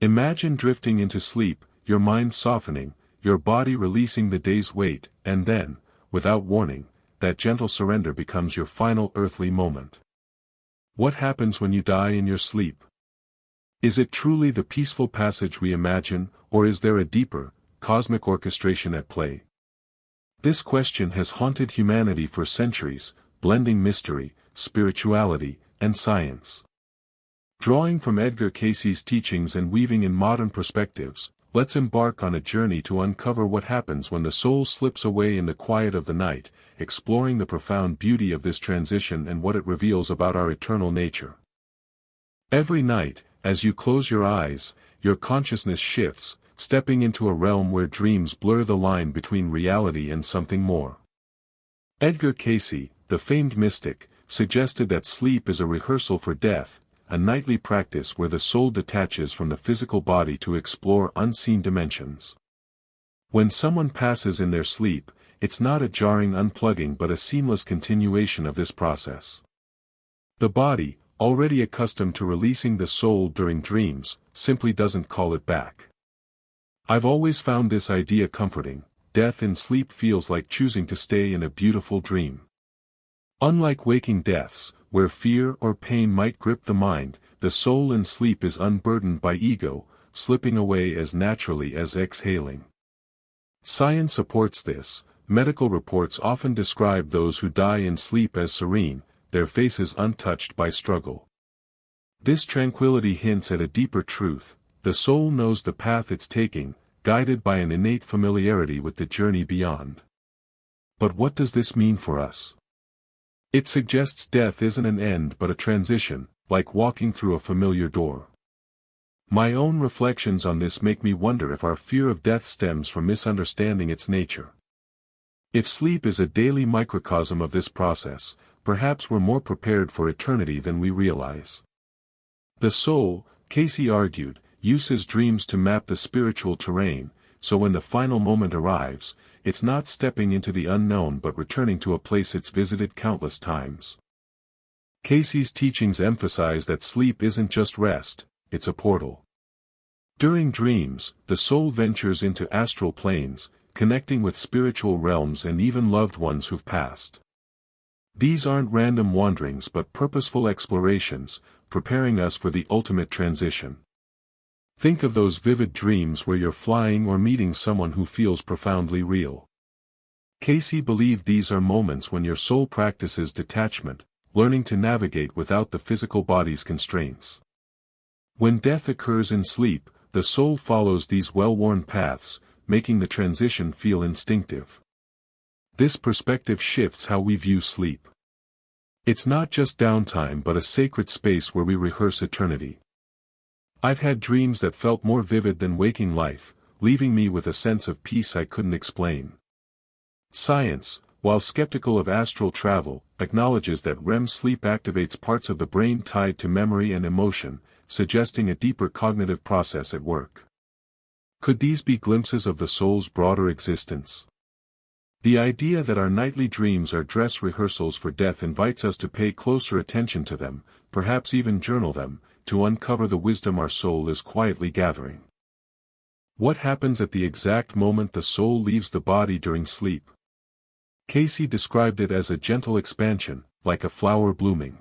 Imagine drifting into sleep, your mind softening, your body releasing the day's weight, and then, without warning, that gentle surrender becomes your final earthly moment. What happens when you die in your sleep? Is it truly the peaceful passage we imagine, or is there a deeper, cosmic orchestration at play? This question has haunted humanity for centuries, blending mystery, spirituality, and science. Drawing from Edgar Cayce's teachings and weaving in modern perspectives, let's embark on a journey to uncover what happens when the soul slips away in the quiet of the night, exploring the profound beauty of this transition and what it reveals about our eternal nature. Every night, as you close your eyes, your consciousness shifts, stepping into a realm where dreams blur the line between reality and something more. Edgar Cayce, the famed mystic, suggested that sleep is a rehearsal for death, a nightly practice where the soul detaches from the physical body to explore unseen dimensions. When someone passes in their sleep, it's not a jarring unplugging but a seamless continuation of this process. The body, already accustomed to releasing the soul during dreams, simply doesn't call it back. I've always found this idea comforting. Death in sleep feels like choosing to stay in a beautiful dream. Unlike waking deaths, where fear or pain might grip the mind, the soul in sleep is unburdened by ego, slipping away as naturally as exhaling. Science supports this. Medical reports often describe those who die in sleep as serene, their faces untouched by struggle. This tranquility hints at a deeper truth. The soul knows the path it's taking, guided by an innate familiarity with the journey beyond. But what does this mean for us? It suggests death isn't an end but a transition, like walking through a familiar door. My own reflections on this make me wonder if our fear of death stems from misunderstanding its nature. If sleep is a daily microcosm of this process, perhaps we're more prepared for eternity than we realize. The soul, Cayce argued, uses dreams to map the spiritual terrain, so when the final moment arrives, it's not stepping into the unknown but returning to a place it's visited countless times. Cayce's teachings emphasize that sleep isn't just rest, it's a portal. During dreams, the soul ventures into astral planes, connecting with spiritual realms and even loved ones who've passed. These aren't random wanderings but purposeful explorations, preparing us for the ultimate transition. Think of those vivid dreams where you're flying or meeting someone who feels profoundly real. Cayce believed these are moments when your soul practices detachment, learning to navigate without the physical body's constraints. When death occurs in sleep, the soul follows these well-worn paths, making the transition feel instinctive. This perspective shifts how we view sleep. It's not just downtime but a sacred space where we rehearse eternity. I've had dreams that felt more vivid than waking life, leaving me with a sense of peace I couldn't explain. Science, while skeptical of astral travel, acknowledges that REM sleep activates parts of the brain tied to memory and emotion, suggesting a deeper cognitive process at work. Could these be glimpses of the soul's broader existence? The idea that our nightly dreams are dress rehearsals for death invites us to pay closer attention to them, perhaps even journal them, to uncover the wisdom our soul is quietly gathering. What happens at the exact moment the soul leaves the body during sleep? Cayce described it as a gentle expansion, like a flower blooming.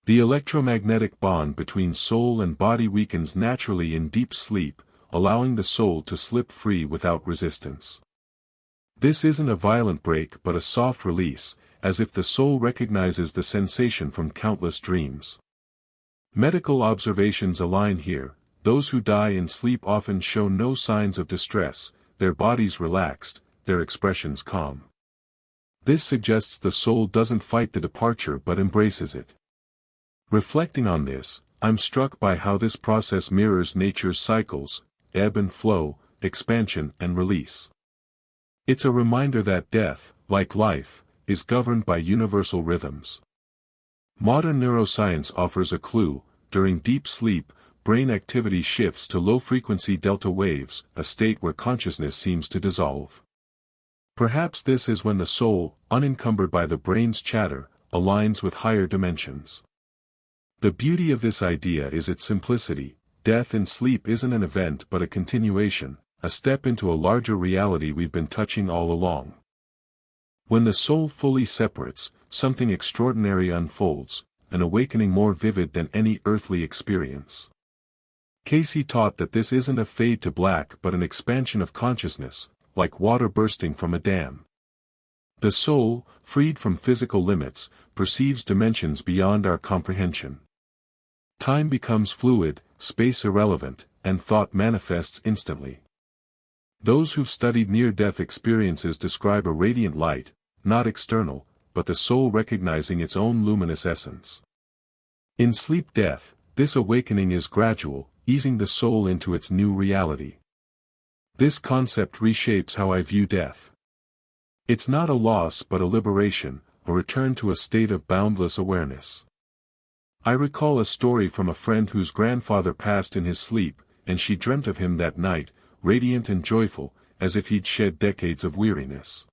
The electromagnetic bond between soul and body weakens naturally in deep sleep, allowing the soul to slip free without resistance. This isn't a violent break but a soft release, as if the soul recognizes the sensation from countless dreams. Medical observations align here. Those who die in sleep often show no signs of distress, their bodies relaxed, their expressions calm. This suggests the soul doesn't fight the departure but embraces it. Reflecting on this, I'm struck by how this process mirrors nature's cycles, ebb and flow, expansion and release. It's a reminder that death, like life, is governed by universal rhythms. Modern neuroscience offers a clue. During deep sleep, brain activity shifts to low-frequency delta waves, a state where consciousness seems to dissolve. Perhaps this is when the soul, unencumbered by the brain's chatter, aligns with higher dimensions. The beauty of this idea is its simplicity. death in sleep isn't an event but a continuation, a step into a larger reality we've been touching all along. When the soul fully separates, something extraordinary unfolds, an awakening more vivid than any earthly experience. Cayce taught that this isn't a fade to black but an expansion of consciousness, like water bursting from a dam. The soul, freed from physical limits, perceives dimensions beyond our comprehension. Time becomes fluid, space irrelevant, and thought manifests instantly. Those who've studied near-death experiences describe a radiant light, not external, but the soul recognizing its own luminous essence. In sleep-death, this awakening is gradual, easing the soul into its new reality. This concept reshapes how I view death. It's not a loss but a liberation, a return to a state of boundless awareness. I recall a story from a friend whose grandfather passed in his sleep, and she dreamt of him that night, radiant and joyful, as if he'd shed decades of weariness.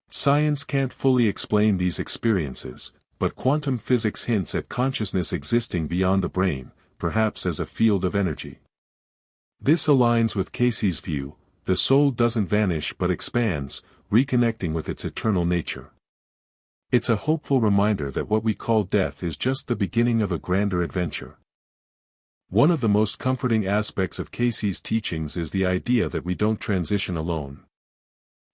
Science can't fully explain these experiences, but quantum physics hints at consciousness existing beyond the brain, perhaps as a field of energy. This aligns with Cayce's view: the soul doesn't vanish but expands, reconnecting with its eternal nature. It's a hopeful reminder that what we call death is just the beginning of a grander adventure. One of the most comforting aspects of Cayce's teachings is the idea that we don't transition alone.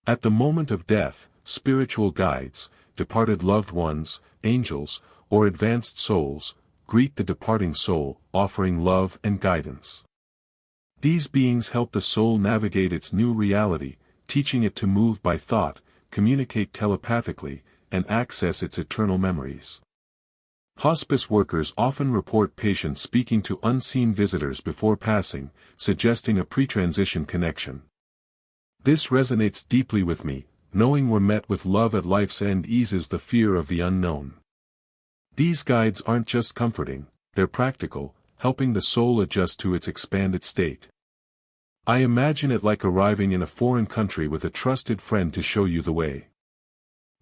At the moment of death, spiritual guides, departed loved ones, angels, or advanced souls, greet the departing soul, offering love and guidance. These beings help the soul navigate its new reality, teaching it to move by thought, communicate telepathically, and access its eternal memories. Hospice workers often report patients speaking to unseen visitors before passing, suggesting a pre-transition connection. This resonates deeply with me. Knowing we're met with love at life's end eases the fear of the unknown. These guides aren't just comforting, they're practical, helping the soul adjust to its expanded state. I imagine it like arriving in a foreign country with a trusted friend to show you the way.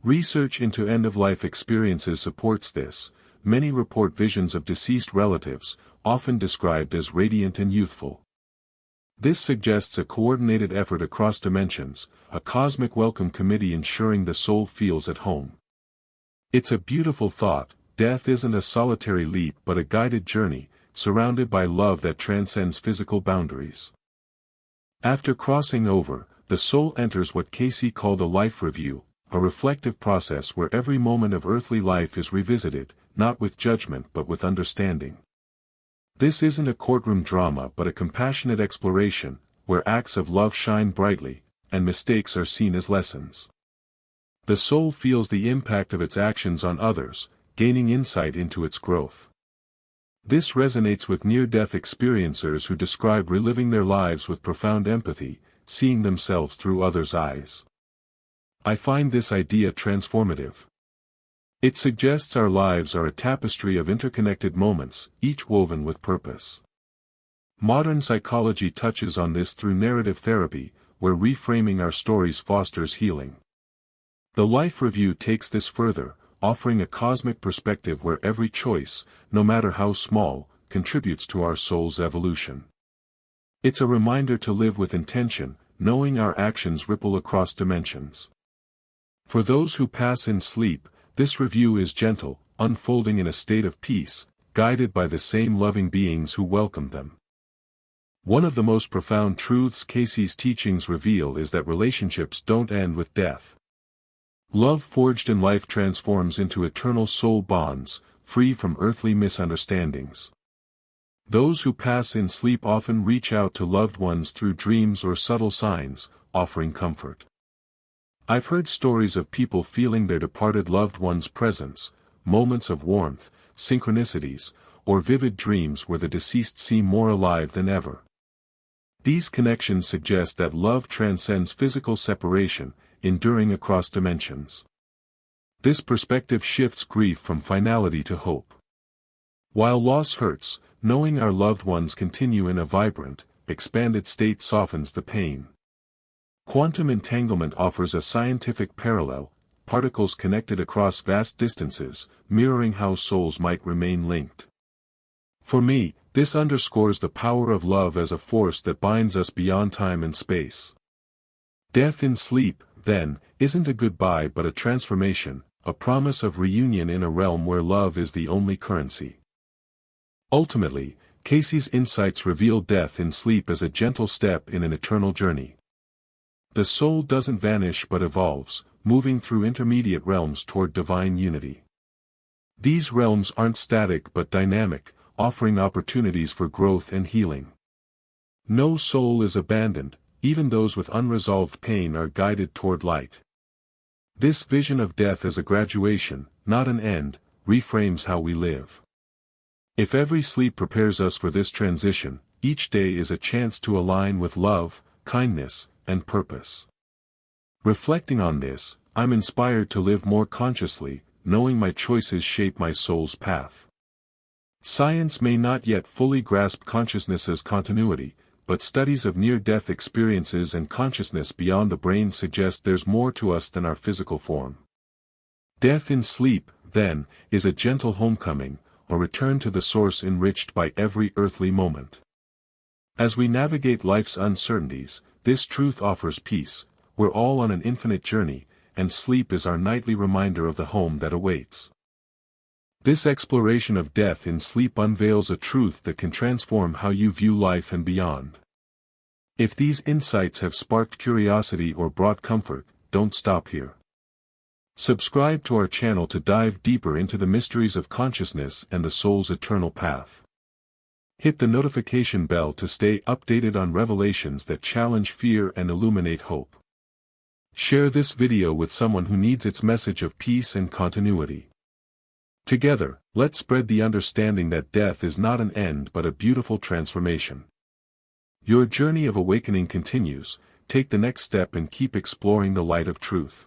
Research into end-of-life experiences supports this. Many report visions of deceased relatives, often described as radiant and youthful. This suggests a coordinated effort across dimensions, a cosmic welcome committee ensuring the soul feels at home. It's a beautiful thought: death isn't a solitary leap but a guided journey, surrounded by love that transcends physical boundaries. After crossing over, the soul enters what Cayce called a life review, a reflective process where every moment of earthly life is revisited, not with judgment but with understanding. This isn't a courtroom drama but a compassionate exploration, where acts of love shine brightly, and mistakes are seen as lessons. The soul feels the impact of its actions on others, gaining insight into its growth. This resonates with near-death experiencers who describe reliving their lives with profound empathy, seeing themselves through others' eyes. I find this idea transformative. It suggests our lives are a tapestry of interconnected moments, each woven with purpose. Modern psychology touches on this through narrative therapy, where reframing our stories fosters healing. The life review takes this further, offering a cosmic perspective where every choice, no matter how small, contributes to our soul's evolution. It's a reminder to live with intention, knowing our actions ripple across dimensions. For those who pass in sleep, this review is gentle, unfolding in a state of peace, guided by the same loving beings who welcomed them. One of the most profound truths Cayce's teachings reveal is that relationships don't end with death. Love forged in life transforms into eternal soul bonds, free from earthly misunderstandings. Those who pass in sleep often reach out to loved ones through dreams or subtle signs, offering comfort. I've heard stories of people feeling their departed loved one's presence, moments of warmth, synchronicities, or vivid dreams where the deceased seem more alive than ever. These connections suggest that love transcends physical separation, enduring across dimensions. This perspective shifts grief from finality to hope. While loss hurts, knowing our loved ones continue in a vibrant, expanded state softens the pain. Quantum entanglement offers a scientific parallel, particles connected across vast distances, mirroring how souls might remain linked. For me, this underscores the power of love as a force that binds us beyond time and space. Death in sleep, then, isn't a goodbye but a transformation, a promise of reunion in a realm where love is the only currency. Ultimately, Cayce's insights reveal death in sleep as a gentle step in an eternal journey. The soul doesn't vanish but evolves, moving through intermediate realms toward divine unity. These realms aren't static but dynamic, offering opportunities for growth and healing. No soul is abandoned, even those with unresolved pain are guided toward light. This vision of death as a graduation, not an end, reframes how we live. If every sleep prepares us for this transition, each day is a chance to align with love, kindness, and purpose. Reflecting on this, I'm inspired to live more consciously, knowing my choices shape my soul's path. Science may not yet fully grasp consciousness's continuity, but studies of near-death experiences and consciousness beyond the brain suggest there's more to us than our physical form. Death in sleep, then, is a gentle homecoming, a return to the source enriched by every earthly moment. As we navigate life's uncertainties, this truth offers peace. We're all on an infinite journey, and sleep is our nightly reminder of the home that awaits. This exploration of death in sleep unveils a truth that can transform how you view life and beyond. If these insights have sparked curiosity or brought comfort, don't stop here. Subscribe to our channel to dive deeper into the mysteries of consciousness and the soul's eternal path. Hit the notification bell to stay updated on revelations that challenge fear and illuminate hope. Share this video with someone who needs its message of peace and continuity. Together, let's spread the understanding that death is not an end but a beautiful transformation. Your journey of awakening continues. Take the next step and keep exploring the light of truth.